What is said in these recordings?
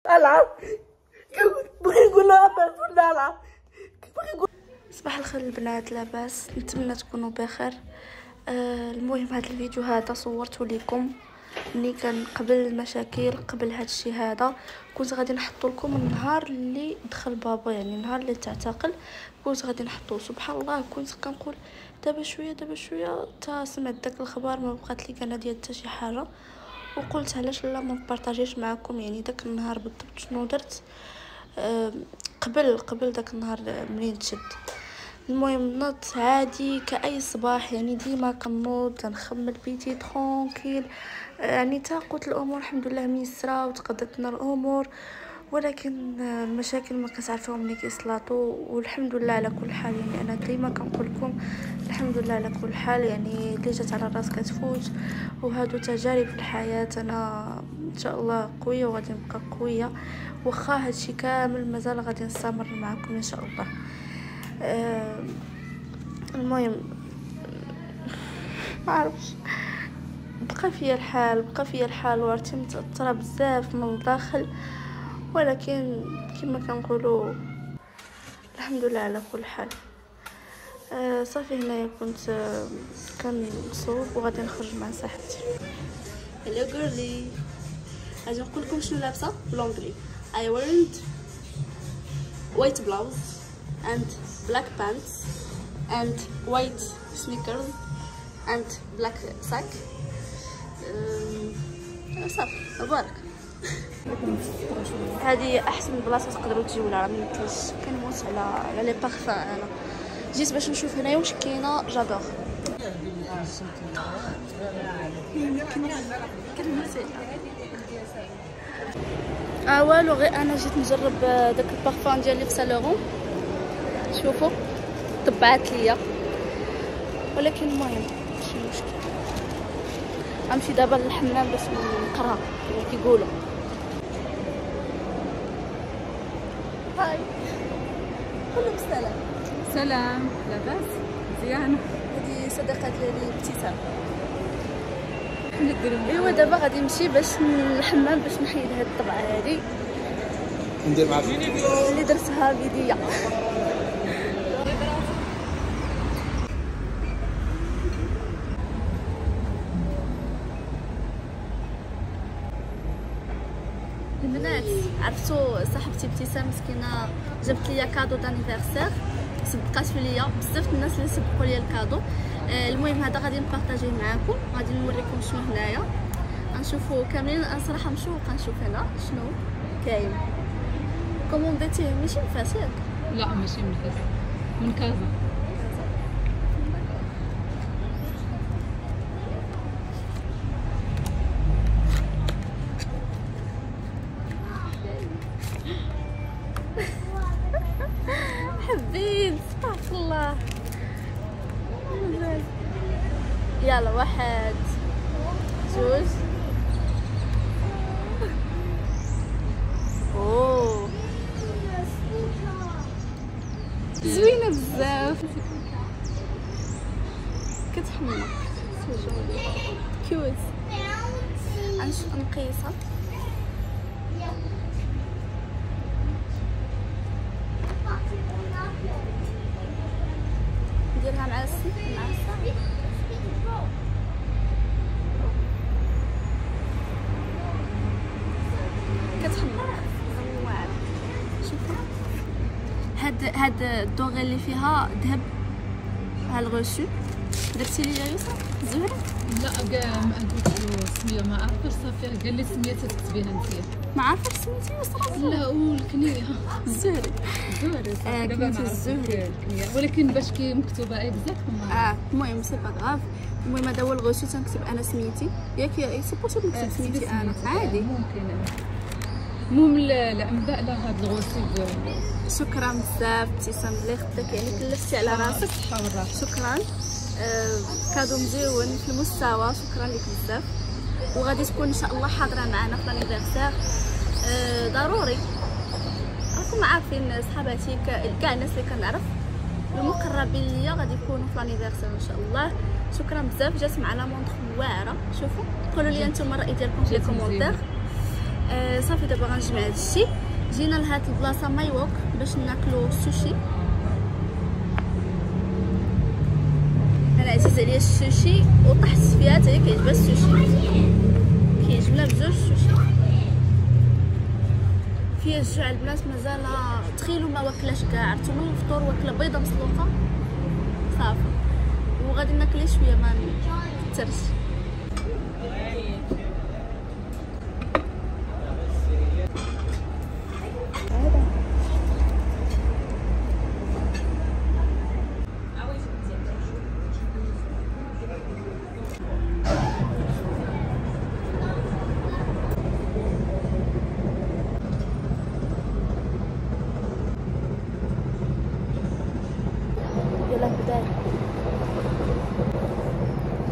العب بغي نقول لها بس ولا العب بغي نقول. صباح الخير البنات، لاباس؟ نتمنى تكونوا بخير. المهم هذا الفيديو هذا صورته لكم ملي كان قبل المشاكل، قبل هذا الشيء هذا كنت غادي نحط لكم النهار اللي دخل بابا، يعني النهار اللي تعتقل كنت غادي نحطو. سبحان الله كنت كنقول دابا شويه دابا شويه تا سمعت داك الخبر ما بقات لي كان ديال حتى شي حاجه، وقلت علاش لا ما نبارطاجيش معكم يعني داك النهار بالضبط شنو درت قبل داك النهار منين تشد. المهم نضت عادي كأي صباح، يعني ديما كنوض كنخمم بيتي ترونكيل، يعني تا قلت الامور الحمد لله ميسره وتقدت لنا الامور، ولكن المشاكل ما كتعرفوهم ملي كيسلاطوا. والحمد لله على كل حال، يعني انا ديما كنقول لكم الحمد لله على كل حال، يعني اللي جات على الراس كتفوت، وهادو تجارب في الحياه. انا ان شاء الله قويه وغادي نبقى قويه، واخا هادشي كامل مازال غادي نستمر معكم ان شاء الله. المهم ما عرفتش، بقى فيا الحال وعرفتي متاثره بزاف من الداخل، ولكن كما كنقولوا الحمد لله على كل حال. صافي هنايا كنت كنصوب وغادي نخرج مع صاحبتي. هلو جورلي، غادي نقول لكم شنو لابسه بلونغلي. I wearing white blouse and black pants and white sneakers and black sack. صافي مبارك. هذه احسن بلاصه تقدروا تجيو لها، راه ميمكنش كنموت على لي بارفان. انا جيت باش نشوف هنايا واش كاينه جادور. والو غير انا جيت نجرب داك البارفان ديالي في سالورون، شوفوا طبعات ليا، ولكن المهم ماشي مشكل. غنمشي دابا للحمام باش نقرا كما كيقولوا. هاي كلكم سلام. سلام، لاباس؟ مزيان. هذه صديقه ديالي ابتسام. نديرو ايوا دابا غادي نمشي باش للحمام باش نحيد هاد الطبعه هادي ندير معاك اللي درتها بيديا. البنات عرفتوا صاحبتي ابتسام مسكينه جابت ليا كادو دانيفرسير، صدقات في ليا بزاف الناس اللي سبقوا ليا الكادو. المهم هذا غادي نبارطاجيه معكم، غادي نوريكم شنو هنايا، غنشوفوا كاملين. انا صراحه مشوقه نشوف هنا شنو كاين. كومونديتيه ماشي من فاس ياك؟ لا ماشي من فاس، من كازا. حبيت استغفر الله. يلا واحد جوج. اوه زوينه بزاف، كتحمق كيوت. نقيسها. نديرها مع السن كتحمر واعر. شوفوا هاد الدوغي اللي فيها ذهب، ها الغوشو درتي ليا يوسف زهري. لا كاع ما قلت له السميه، ما عرفتش صافي قال لي السميه تكتبيها انت. ما عارفه سميتي يوسف؟ لا والكنيه الزهري. زهري كنتي الزهري، ولكن باش كي مكتوبه اكزاكتومون. المهم سي با غاف. المهم هذا هو الغوشو، تنكتب انا سميتي ياك سي بوسيبل نكتب سميتي انا عادي. ممكن. المهم الانباء لا هاد الغوصي. شكرا بزاف ابتسام بلي خدك، يعني كلفتي على راسك. شكرا. كادو مزيون في المستوى، شكرا لك بزاف. وغادي تكون ان شاء الله حاضره معنا في لانيفرسير ضروري. راكم عارفين صحاباتي كاع الناس اللي كنعرف المقربين ليا غادي يكونوا في لانيفرسير ان شاء الله. شكرا بزاف، جات معنا مونطخ واعره. شوفوا قولوا لي انتم الراي ديالكم في الكومونتير. صافي دابا غنجمع هادشي. جينا لهاد البلاصه مايوك باش ناكلو السوشي. انا عزيز عليا السوشي وطحت فيها، حتى هي كيعجبها السوشي، كيعجبنا بزاف السوشي. فيها الجوع البنات، مازال تخيلوا ما واكلاش كاع، عرفتوا من الفطور واكله بيضه مسلوقه صافي، وغادي ناكل شويه ما نكثرش. يلا بداية،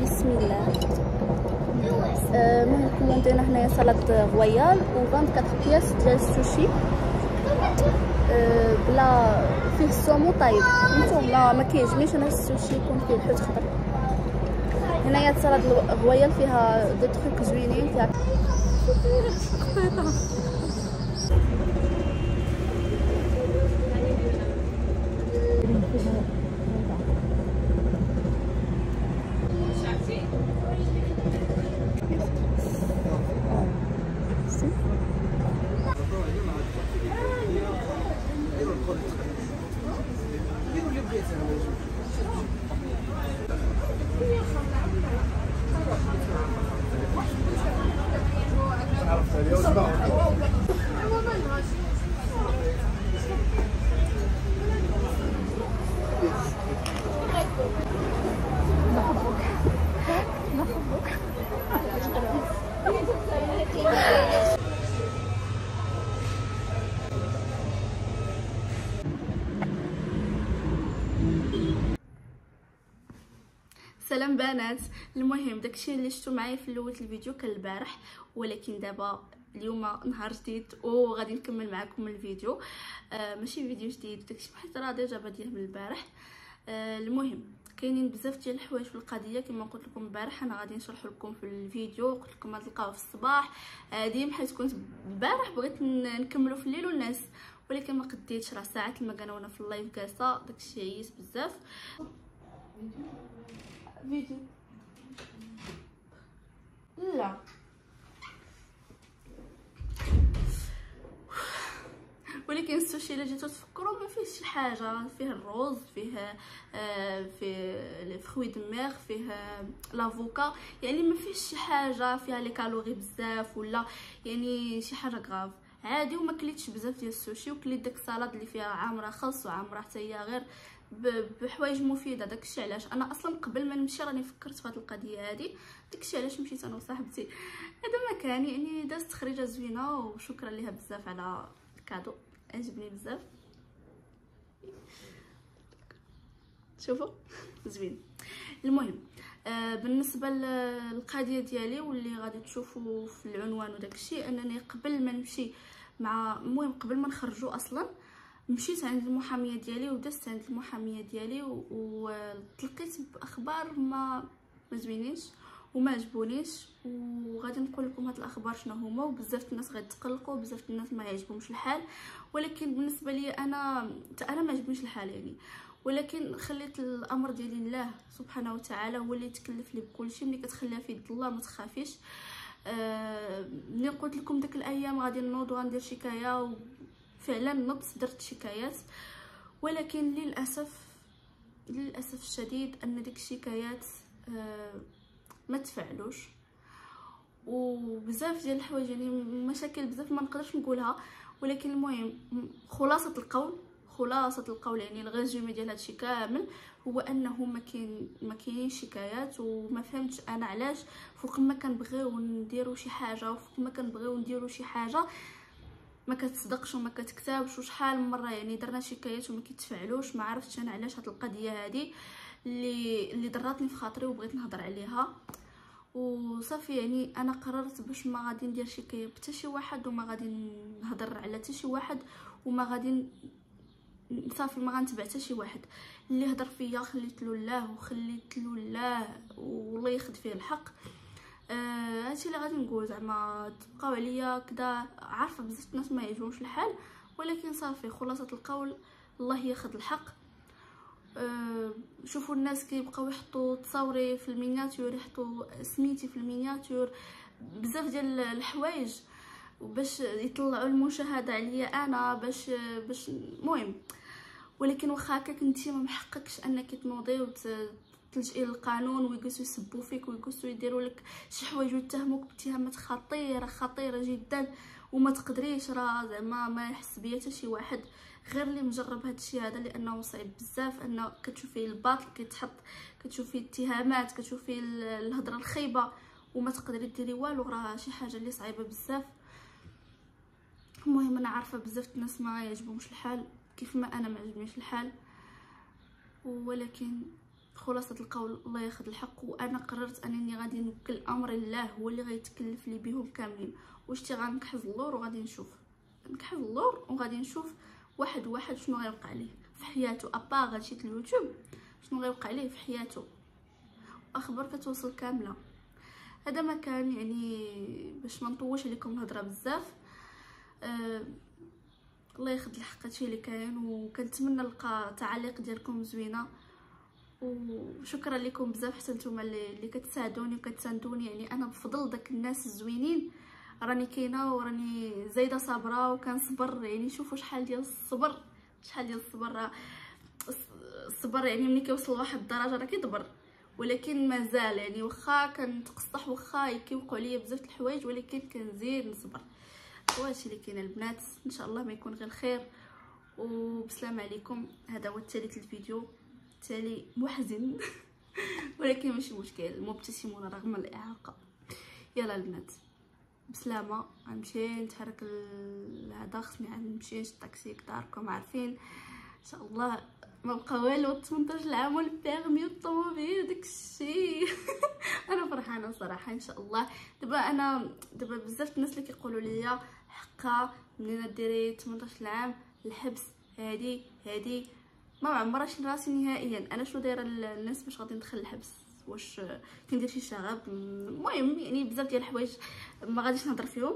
بسم الله. المهم كوموندينا هنايا سلطة غويال و 24 بياس ديال السوشي بلا فيه السومو طيب. نتوما ما كيعجبنيش انا السوشي يكون فيه الحوت خضر. هنايا سلطة غويال فيها دي تروك زوينين، فيها سلام بنات. المهم داكشي اللي شفتو معايا في الاول الفيديو كان البارح، ولكن دابا اليوم نهار جديد وغادي نكمل معكم الفيديو. ماشي فيديو جديد داكشي حيت راه ديجا باديه من البارح. المهم كاينين بزاف ديال الحوايج في القضيه كما قلت لكم البارح، انا غادي نشرح لكم في الفيديو. قلت لكم غتلقاوه في الصباح ديما حيت كنت البارح بغيت نكملو في الليل والناس، ولكن ما قديتش. راه ساعات المكانه وانا في اللايف جالسه داكشي عييت بزاف. فيديو لا ولكن السوشي الا جيتو تفكروا ما فيهش شي حاجه، فيه الروز، فيه لي فروي دو مير، فيه لافوكا، يعني ما فيهش شي حاجه فيها لي كالوري بزاف ولا يعني شي حاجه غراف عادي. وما كليتش بزاف ديال السوشي، وكليت داك السلطه اللي فيها عامره خس وعامره حتى هي غير بحوايج مفيده. داكشي علاش انا اصلا قبل ما نمشي راني فكرت في هذه القضيه هذه، داكشي علاش مشيت انا وصاحبتي هذا مكان. يعني دازت خريجه زوينه وشكرا ليها بزاف على الكادو، عجبني بزاف. شوفوا زوين. المهم بالنسبه للقضيه ديالي واللي غادي تشوفوا في العنوان وداكشي، انني قبل ما نمشي المهم قبل ما نخرجوا اصلا مشيت عند المحاميه ديالي ودزت عند المحاميه ديالي وتلقيت باخبار ما زوينينش وما عجبونيش، وغادي نقول لكم هاد الاخبار شنو هما. وبزاف الناس غيتقلقوا، بزاف الناس ما يعجبهمش الحال، ولكن بالنسبه لي انا ما عجبنيش الحال يعني. ولكن خليت الامر ديالي لله سبحانه وتعالى، هو اللي يتكلف لي بكل شيء. ملي كتخليها في يد الله ما تخافيش. ملي قلت لكم داك الايام غادي نوض وغندير شكايه، فعلا نضت درت شكايات، ولكن للاسف الشديد ان ديك الشكايات ما تفعلوش. وبزاف ديال الحوايج يعني مشاكل بزاف ما نقدرش نقولها، ولكن المهم خلاصه القول يعني الريزومي ديال هادشي كامل هو انه ما كاينينش شكايات. وما فهمتش انا علاش فوق ما كنبغيو نديرو شي حاجه وفوق ما كنبغيو نديرو شي حاجه ما كتصدقش وما كتكتابش. وشحال من مره يعني درنا شكايات وما كيتفعلوش. ما عرفتش انا علاش هاد القضيه هذه اللي ضراتني في خاطري وبغيت نهضر عليها. وصافي يعني انا قررت باش ما غادي ندير شكايه حتى شي واحد، وما غادي نهضر على حتى شي واحد، وما غادي صافي ما غنتبع حتى شي واحد. اللي هضر فيا خليت له الله والله ياخذ فيه الحق. هادشي اللي غادي نقول. زعما تبقاو عليا كدا، عارفه بزاف الناس ما يعجبهمش الحال، ولكن صافي خلاصه القول الله ياخذ الحق. شوفوا الناس كيبقاو يحطوا تصاوري في المينياتور، يحطوا سميتي في المينياتور، بزاف ديال الحوايج باش يطلعوا المشاهده عليا انا، باش المهم. ولكن واخا هكاك انت ما محققش انك تنوضي وتلجئي للقانون ويجلسوا يسبوا فيك ويجلسوا يديروا لك شي حوايج ويتهموك باتهامات خطيره جدا، وما تقدريش. راه زعما ما يحس بيا حتى شي واحد غير اللي مجرب هذا الشيء هذا، لانه صعيب بزاف. انه كتشوفي الباطل كيتحط، كتشوفي الاتهامات، كتشوفي الهضره الخايبه وما تقدري ديري والو، راه شي حاجه اللي صعيبه بزاف. المهم انا عارفه بزاف الناس ما يعجبهمش الحال كيف ما انا ما عجبنيش الحال، ولكن خلاصه القول الله ياخذ الحق. وانا قررت انني غادي نوكل امر الله، هو اللي غيتكلف لي بهم كاملين. وشتي غنكحز اللور وغادي نشوف، نكحز اللور وغادي نشوف واحد شنو غيوقع ليه في حياته، ابار هادشي اليوتيوب شنو غيوقع ليه في حياته. اخبار كتوصل كامله. هذا ما كان يعني باش ما نطولش عليكم الهضره بزاف. الله ياخذ الحق هادشي اللي كاين، وكنتمنى نلقى تعاليق ديالكم زوينه، وشكرا لكم بزاف حتى نتوما اللي كتساعدوني وكتساندوني. يعني انا بفضل داك الناس الزوينين راني كاينه وراني زايده صابره وكنصبر. يعني شوفوا شحال ديال الصبر، الصبر يعني ملي كيوصل لواحد الدرجه راه كيدبر، ولكن مازال يعني واخا كنتقصح، واخا كيوقعوا ليا بزاف الحوايج، ولكن كنزيد نصبر. وهادشي اللي كاين البنات. ان شاء الله ما يكون غير خير وبسلام عليكم. هذا هو الثالث الفيديو، التالي محزن ولكن ماشي مشكل، مبتسمون رغم الاعاقه. يلا البنات بسلامه. غنمشي نتحرك لهذا، خصني نمشي الطاكسي كداركم عارفين. ان شاء الله ما بقى والو 18 عام والبيرمي والطوموبيل داكشي انا فرحانه صراحه ان شاء الله. دابا بزاف الناس اللي كيقولوا لي حقا منين ديري 18 عام الحبس، هادي ما عمرهاش راسي نهائيا. انا شنو دايره الناس باش غادي ندخل الحبس؟ واش كندير شي شغب؟ المهم يعني بزاف ديال الحوايج ما غاديش نهضر فيهم.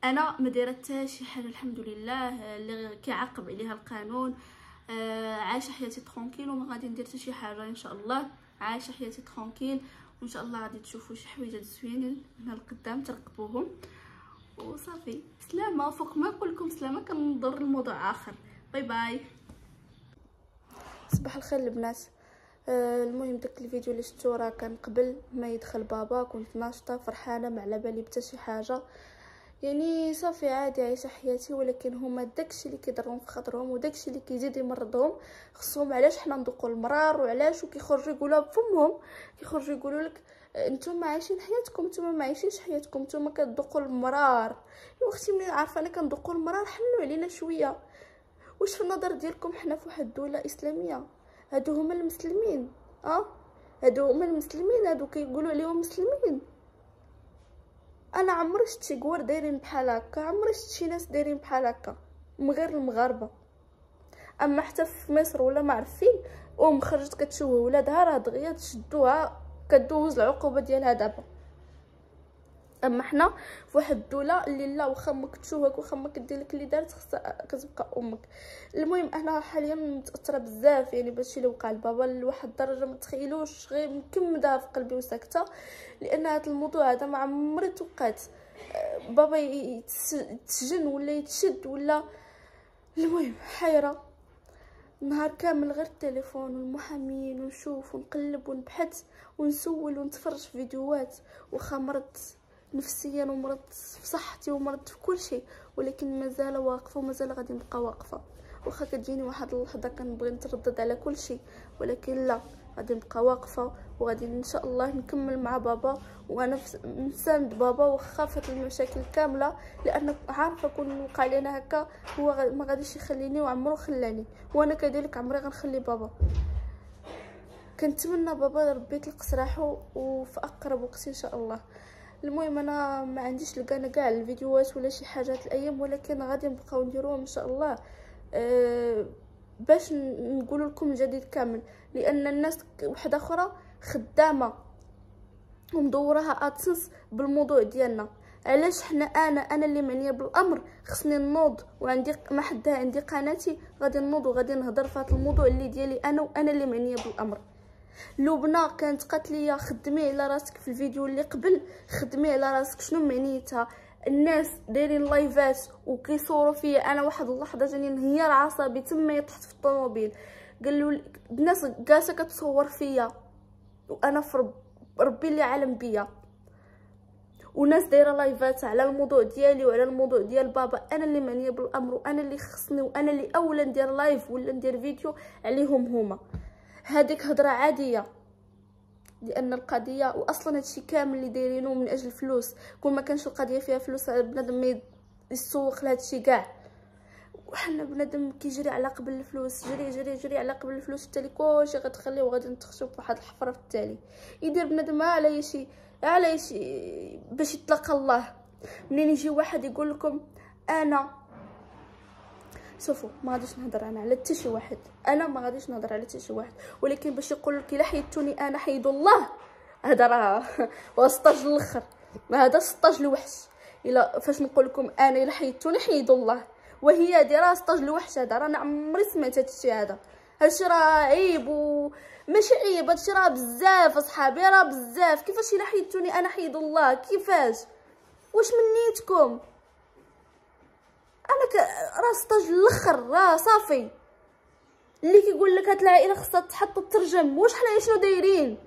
انا ما دايره حتى شي حاجه الحمد لله اللي كيعاقب عليها القانون. عايشه حياتي ترونكيل وما غادي ندير حتى شي حاجه ان شاء الله. عايشه حياتي ترونكيل وان شاء الله غادي تشوفوا شي حوايج زوينين من القدام ترقبوهم وصافي. سلامه. فوق ما نقول لكم سلامه كنضر الموضوع اخر. باي باي. صباح الخير البنات. المهم داك الفيديو اللي شفتو راه كان قبل ما يدخل بابا. كنت ناشطه فرحانه ما على بالي بتا شي حاجه، يعني صافي عادي عايشه حياتي. ولكن هما داكشي اللي كيضرهم في خاطرهم وداكشي اللي كيزيد يمرضهم خصهم. علاش حنا ندوقوا المرار وعلاش وكيخرجوا يقولوها بفمهم، كيخرجوا يقولوا لك نتوما عايشين حياتكم، نتوما ما عايشينش حياتكم، نتوما كتذوقوا المرار. يا اختي ملي عارفه انا كنذوقوا المرار حنوا علينا شويه. واش في النظر ديالكم حنا في واحد الدوله اسلاميه؟ هادو هما المسلمين، هادو هما المسلمين، هادو كيقولوا عليهم مسلمين. انا عمري شفت شي كوار دايرين بحال هكا، عمري شفت شي ناس دايرين بحال هكا من غير المغاربه. اما حتى في مصر ولا ما عرف فين خرجت كتشوه ولادها راه دغيا تشدوها كدوز العقوبه ديالها دابا. اما حنا في واحد الدوله اللي لا واخا امك تشوهك واخا ما كدير لك اللي دارت خصها كتبقى امك. المهم انا حاليا متاثره بزاف يعني بهادشي اللي وقع لبابا لواحد الدرجه ما تخيلوش، غير مكمده في قلبي وساكته، لان هذا الموضوع هذا ما عمري توقعت بابا يتسجن ولا يتشد ولا. المهم حيره نهار كامل غير التليفون والمحامين ونشوف ونقلب ونبحث ونسول ونتفرج في فيديوهات. واخا مرضت نفسيا ومرضت في صحتي ومرضت في كل شيء، ولكن مازال واقفه ومازال غادي نبقى واقفه. واخا كتجيني واحد اللحظه كنبغي نتردد على كل شيء، ولكن لا غادي نبقى واقفه وغادي ان شاء الله نكمل مع بابا. وانا نساند بابا واخا فات المشاكل كامله، لان عارفه كون وقع لنا هكا هو ما غاديش يخليني وعمرو خلاني، وانا كذلك عمري غنخلي بابا. كنتمنى بابا ربي يطلق سراحه وفي اقرب وقت ان شاء الله. المهم انا ما عنديش لقانا كاع الفيديوهات ولا شي حاجات الايام، ولكن غادي نبقاو نديروهم ان شاء الله باش نقول لكم الجديد كامل، لان الناس وحده اخرى خدامه ومدورها ادسنس بالموضوع ديالنا. علاش حنا انا اللي معنيه بالامر خصني نوض وعندي ما حدها عندي قناتي غادي نوض وغادي نهضر في هذا الموضوع اللي ديالي انا وانا اللي معنيه بالامر. لبنى كانت قالت لي خدمي على راسك في الفيديو اللي قبل، خدمي على راسك شنو معنيتها. الناس دايرين لايفات وكيصوروا فيا انا واحد اللحظه جاني انهيار عصبي تما طحت في الطوموبيل. قالوا الناس جالسه كتصور فيا وانا في ربي اللي عالم بيا، وناس دايره لايفات على الموضوع ديالي وعلى الموضوع ديال بابا. انا اللي معنيه بالامر وانا اللي خصني وانا اللي اولا ندير لايف ولا ندير فيديو عليهم هما. هذيك هضره عاديه لان القضيه واصلا هادشي كامل اللي دايرينه من اجل الفلوس. كون ما كانش القضيه فيها فلوس بنادم يسوق لهادشي كاع. وحنا بنادم كيجري على قبل الفلوس، جري جري جري على قبل الفلوس، التالي كلشي غتخليه وغادي نتخشوا في واحد الحفره في التالي. يدير بنادم على شي باش يتلقى الله. منين يجي واحد يقول لكم انا شوفوا ما غاديش نهضر انا على حتى شي واحد، انا ما غاديش نهضر على حتى شي واحد، ولكن باش يقول لك الا حيدتوني انا حيدوا الله، هذا راه وسطاج الاخر، هذا سطاج الوحش. الا فاش نقول لكم انا الا حيدتوني حيدوا الله، وهي هادي راه سطاج الوحش. هذا راه انا عمري سمعت هادشي هذا. هادشي راه عيب وماشي عيب، هادشي راه بزاف اصحابي، راه بزاف. كيفاش الا حيدتوني انا حيدوا الله؟ كيفاش؟ واش من نيتكم؟ انا راه سطاج الاخر، راه صافي. اللي كيقول لك هاد العائله خصها تحط تترجم، واش حنايا شنو دايرين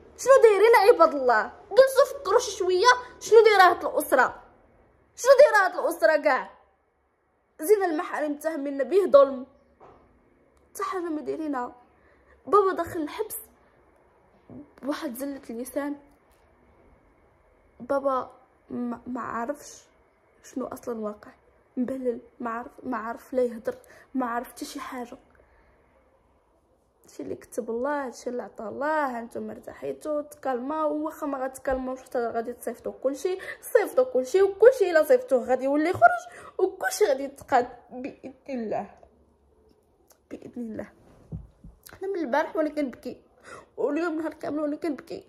عباد الله؟ جلسوا فكروا شي شويه شنو دايره هاد الاسره، شنو دايره هاد الاسره كاع. زين المحارم متهمين به ظلم، حتى حاجه ما دايرينها. بابا داخل الحبس بواحد زله اللسان. بابا ما عارفش شنو اصلا واقع، مبلل، ما عارف لا يهضر، ما عارف حتى شي حاجه. هادشي اللي كتب الله، هادشي اللي عطاه الله، هانتوما ارتاحيتو تكالماو. واخا ما غتكالماوش حتى غادي تصيفطوا كلشي، وكلشي الا صيفطوه غادي يولي يخرج، وكلشي غادي يتقاد باذن الله. انا من البارح وانا كنبكي، واليوم نهار كامل وانا كنبكي،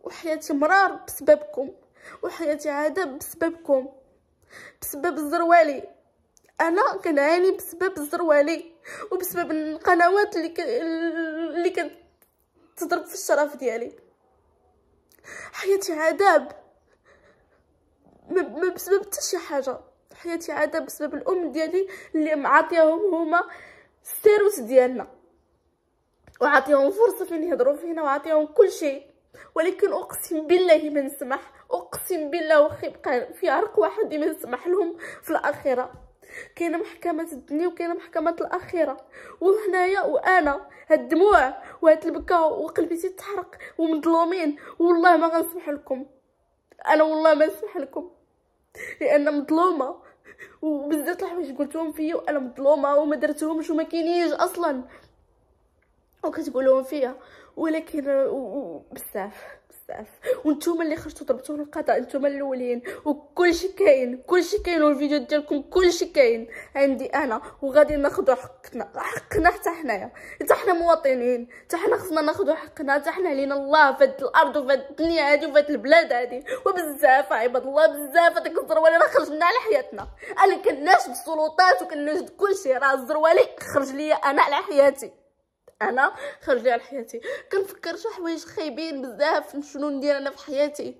وحياتي مرار بسببكم، وحياتي عذاب بسببكم، بسبب الزروالي. انا كنعاني بسبب الزروالي وبسبب القنوات اللي كانت تضرب في الشرف ديالي. حياتي عذاب ما بسبب حتى شي حاجه. حياتي عذاب بسبب الام ديالي اللي معطيهم هما السيروس ديالنا، وعطيهم فرصه فين يهضروا فينا، وعطيهم كل شيء. ولكن اقسم بالله ما نسمح، اقسم بالله وخي بقى في عرق واحد ما نسمح لهم. في الاخره كاينه محكمه الدنيا وكاينه محكمه الاخره، وهنايا وانا هاد الدموع وهاد البكا وقلبي تتحرق ومظلومين. والله ما غنسمح لكم، انا والله ما نسمح لكم، لان مظلومه وبزاف الحوايج قلتوهم فيا وانا مظلومه وما درتهمش وما كاينينش اصلا وكتقولوهم فيا. ولكن بزاف وانتوما اللي خرجتوا ضربتوا القضاء، انتوما الاولين، وكلشي كاين والفيديو ديالكم كلشي كاين عندي انا، وغادي ناخذوا حقنا حتى حنايا، حتى حنا مواطنين، حتى حنا خصنا ناخذوا حقنا، حتى حنا علينا الله في هاد الارض وفي هاد الدنيا هادي وفي هاد البلاد هادي. وبزاف عباد الله بزاف هذاك الزروالي راه خرج لنا على حياتنا. انا كنناشد السلطات وكنناشد كلشي، راه الزروالي خرج ليا انا على حياتي، انا خرج لي على حياتي. كنفكر شي حوايج خايبين بزاف شنو ندير انا في حياتي.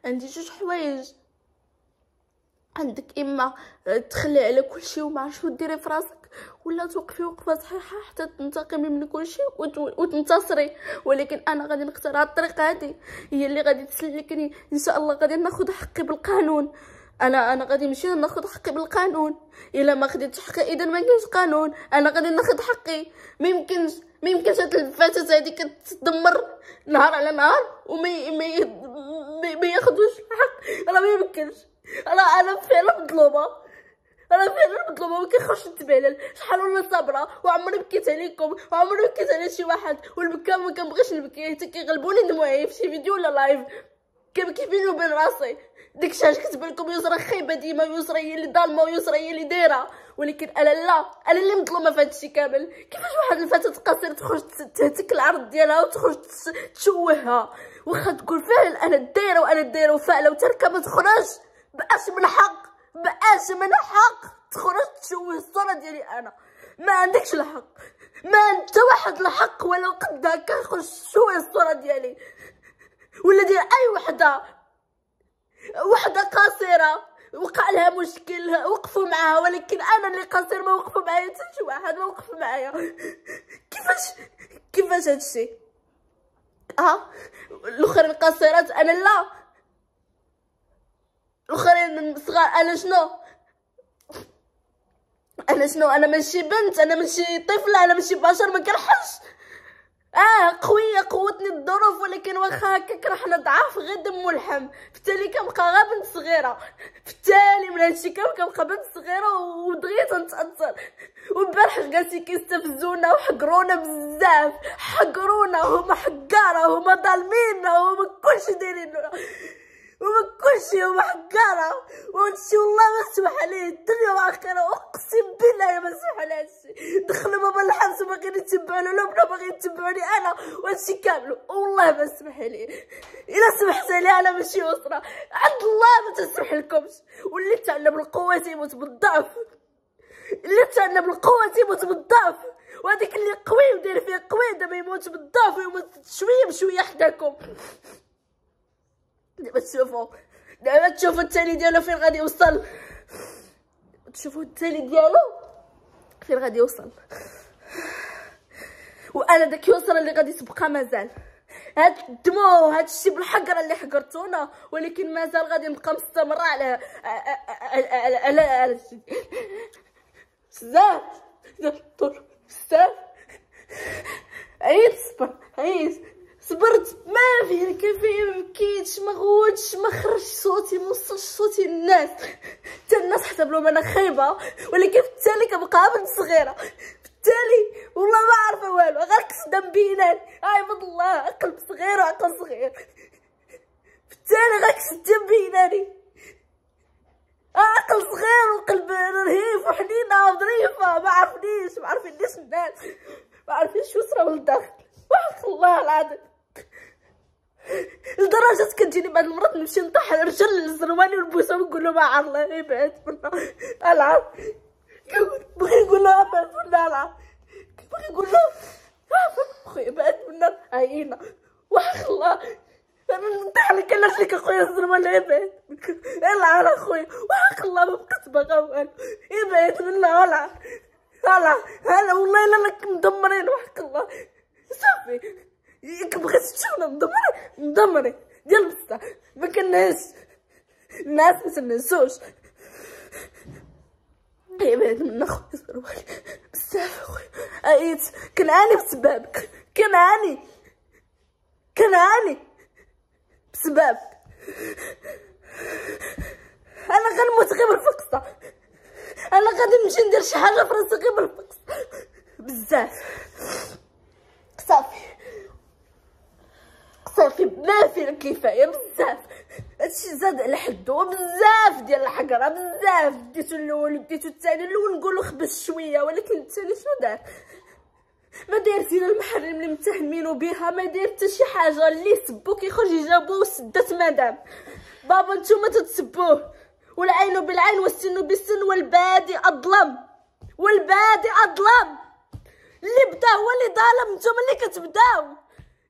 عندي جوج حوايج، عندك اما تخلي على كلشي وما عرفتش ديري في راسك، ولا توقفي وقفه صحيحه حتى تنتقمي من كلشي وتنتصري. ولكن انا غادي نختار هاد الطريقه هادي، هي اللي غادي تسلكني ان شاء الله. غادي ناخذ حقي بالقانون، انا غادي نمشي ناخذ حقي بالقانون. الا ما خديتش حقي اذا ما كاينش قانون، انا غادي ناخذ حقي. ما يمكنش هاد الفاتات هادي كتدمر نهار على نهار وما ياخذوش الحق. راه ما يمكنش، انا فعلا مظلومه، ما كيخرجش نتبالل. شحال وانا صابره وعمري بكيت عليكم وعمري بكيت على شي واحد، والبكا ما كنبغيش نبكي حتى كيغلبوني دموعي في شي فيديو ولا لايف. كنبكي بيني وبين راسي. داكشي علاش كتبان لكم يسرا خايبه ديما، ويسرا هي اللي ظالمه، ويسرا هي اللي دايره. ولكن انا لا، انا اللي مظلومه في هادشي كامل. كيفاش واحد الفتاه قصيره تخرج تهتك العرض ديالها وتخرج تشوهها واخا تقول فعلا انا دايره وفاعله وتركب ما تخرج، بقاش من حق تخرج تشوه الصوره ديالي. انا ما عندكش الحق، ما انت واحد الحق ولو قد هكا خرج شويه الصوره ديالي ولا ديال اي وحده قصيره وقع لها مشكل وقفوا معاها، ولكن انا اللي قصير ما وقفوا معايا حتى شي واحد، ما وقف معايا. كيفاش هادشي؟ الاخرين قصيرات انا لا، الاخرين صغار انا شنو؟ انا ماشي بنت، انا ماشي طفله، انا ماشي بشر ما كنحش. قويه قوتني الظروف، ولكن واخا هكاك راح نضعف غير دم ولحم، بالتالي كنبقى غير بنت صغيره، بالتالي من هادشي كنبقى بنت صغيره ودغيا تنتاثر. والبارح جالسين كيستفزونا وحقرونا بزاف، حقرونا، هما حقاره، هما ظالميننا، هما كلشي دايرين هما كلشي، هما حقاره، وهادشي والله ما سمح عليه الدنيا واخره، اقسم بالله ما سمح عليه هادشي. دخلوا بابا الحبس وباغيين يتبعوني ولا بنا باغيين يتبعوني انا، وهادشي كامل والله ما سمح عليه. الا سمحت عليه انا ماشي اسره عند الله ما تسمح لكمش. واللي تعلم القوه يموت بالضعف، وهذاك اللي قوي وداير فيه قوي دابا يموت بالضعف ويموت شويه بشويه حداكم. دابا تشوفوا التالي ديالو فين غادي يوصل، وانا داك يوصل اللي غادي تبقى مازال. هاد الدموع وهاد الشي بالحقره اللي حقرتونا، ولكن مازال غادي نبقى مستمره على بزاف صبرت ما فيه الكفايه، ما بكيتش، ما غوتش، ما خرجش صوتي، ما وصلش صوتي للناس، حتى الناس حسب لهم انا خايبه، ولكن في التالي كنبقى بنت صغيره، في التالي والله ما عارفه والو، غير كصدام بينات. عباد الله قلب صغير وعقل صغير، في التالي غير كصدام بيناني، عقل صغير وقلب رهيف وحنينه وظريفه، ما عارفينيش الناس، ما عارفينش وصره من الداخل، وحق الله العظيم. لدرجة كتجيني بعض المرات نمشي نطيح على رجل الزرواني ونبوسهم ونقول له مع الله يبعد منا العب، بغي نقول له ابعد منا العب، بغي نقول له خويا بعد منا عيينا، وحق الله انا نطيح لك علاش لك اخويا الزرواني يبعد العب اخويا، وحق الله ما بقيت باغا والو، يبعد منا العب هلا والله الا لك مدمرين، وحق الله صافي بغيت تشوفنا مدمرين ديال بصح ما كناش الناس ما تنسوش. يبعد منا خويا الزروالي بزاف اخويا، عييت كنعاني بسببك، كنعاني بسببك، انا غنموت غير بالفقصه، انا غادي نمشي ندير شي حاجه في راسي غير بالفقص بزاف. صافي ما فيه الكفايه بزاف، هادشي زاد على حدو بزاف ديال الحقره، بزاف ديتو الاول وديتو الثاني، الاول نقولو خبز شويه، ولكن الثاني شنو دار؟ ما داير فينا المحرم اللي متهمينو بها، ما داير حتى شي حاجه، اللي سبو كيخرج يجاوبو وسدات مدام بابا نتوما تتسبوه، والعين بالعين والسن بالسن، والبادي اظلم، اللي بدا هو اللي ظالم، نتوما اللي كتبداو،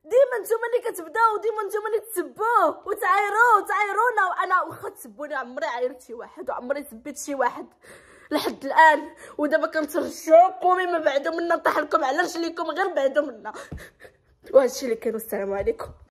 ديما نتوما اللي كتبداو، ديما نتوما اللي تسبوه وتعايرونا، وانا واخا تسبوني عمري عايرت شي واحد وعمري سبيت شي واحد لحد الان، ودابا كنترجاكم ما بعدو منا نطيح لكم على رجليكم، غير بعدو منا، وهادشي اللي كاين، والسلام عليكم.